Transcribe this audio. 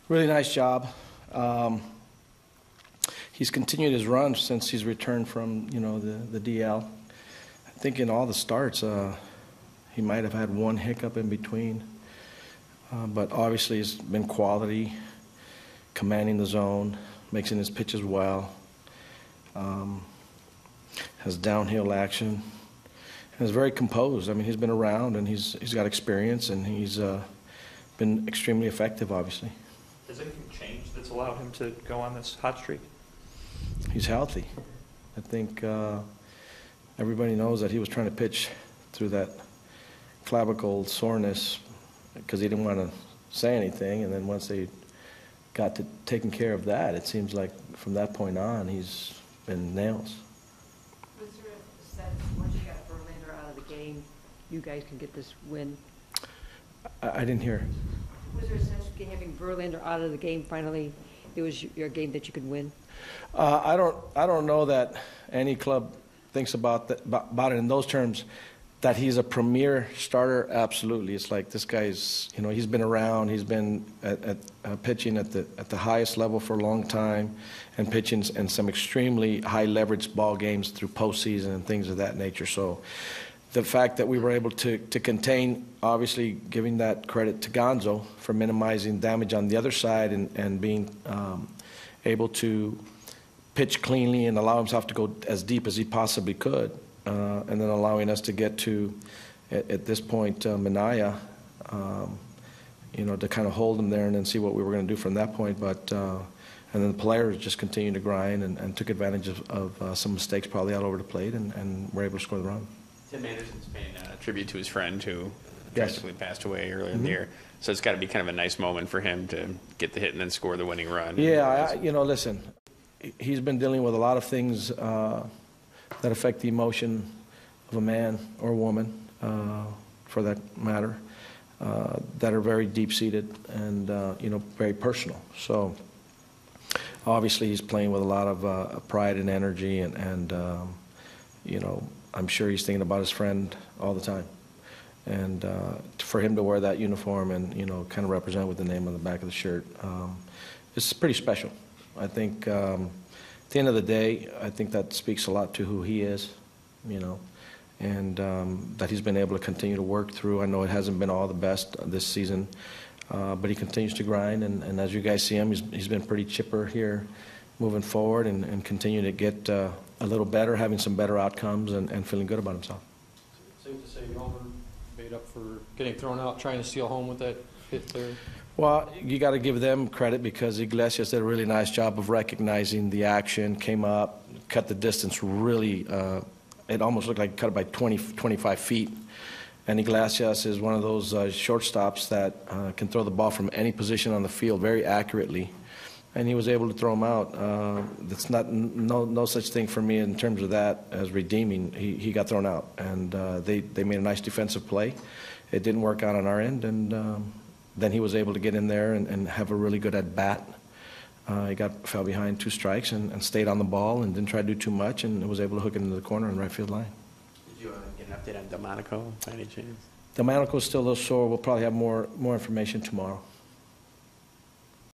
Really nice job. He's continued his run since he's returned from, the DL. I think in all the starts, he might have had one hiccup in between. But obviously it's been quality, commanding the zone, mixing his pitches well, has downhill action, and is very composed. I mean, he's been around, and he's got experience, and he's been extremely effective, obviously. Has anything changed that's allowed him to go on this hot streak? He's healthy. I think everybody knows that he was trying to pitch through that clavicle soreness because he didn't want to say anything, and then once they got to taking care of that, it seems like from that point on he's been nails. Was there a sense once you got Verlander out of the game, you guys can get this win? I didn't hear. Was there a sense of having Verlander out of the game finally, it was your game that you could win? I don't know that any club thinks about it in those terms. That he's a premier starter, absolutely. It's like this guy's, he's been around. He's been at pitching at the highest level for a long time, and pitching in some extremely high leverage ball games through postseason and things of that nature. So, the fact that we were able to contain, obviously, giving that credit to Gonzo for minimizing damage on the other side and being able to pitch cleanly and allow himself to go as deep as he possibly could. And then allowing us to get to, at this point, Minaya, to kind of hold him there and then see what we were going to do from that point. But and then the players just continued to grind and took advantage of some mistakes probably all over the plate and were able to score the run. Tim Anderson's paying a tribute to his friend who Yes. tragically passed away earlier in the year. So it's got to be kind of a nice moment for him to get the hit and then score the winning run. Yeah, listen, he's been dealing with a lot of things that affect the emotion of a man or woman, for that matter, that are very deep-seated and, very personal. So obviously he's playing with a lot of pride and energy, and I'm sure he's thinking about his friend all the time. And for him to wear that uniform and, kind of represent with the name on the back of the shirt, it's pretty special. I think at the end of the day, I think that speaks a lot to who he is, and that he's been able to continue to work through. I know it hasn't been all the best this season, but he continues to grind, and as you guys see him, he's been pretty chipper here moving forward and continue to get a little better, having some better outcomes and feeling good about himself. Safe to say Homer made up for getting thrown out trying to steal home with that hit there? Well, you got to give them credit because Iglesias did a really nice job of recognizing the action, came up, cut the distance really, it almost looked like cut it by 20, 25 feet. And Iglesias is one of those shortstops that can throw the ball from any position on the field very accurately. And he was able to throw him out. That's no such thing for me in terms of that as redeeming. He got thrown out, and they made a nice defensive play. It didn't work out on our end, and then he was able to get in there and have a really good at-bat. He fell behind 2 strikes and stayed on the ball and didn't try to do too much and was able to hook it into the corner and right field line. Did you get an update on Delmonico by any chance? Delmonico's still a little sore. We'll probably have more information tomorrow.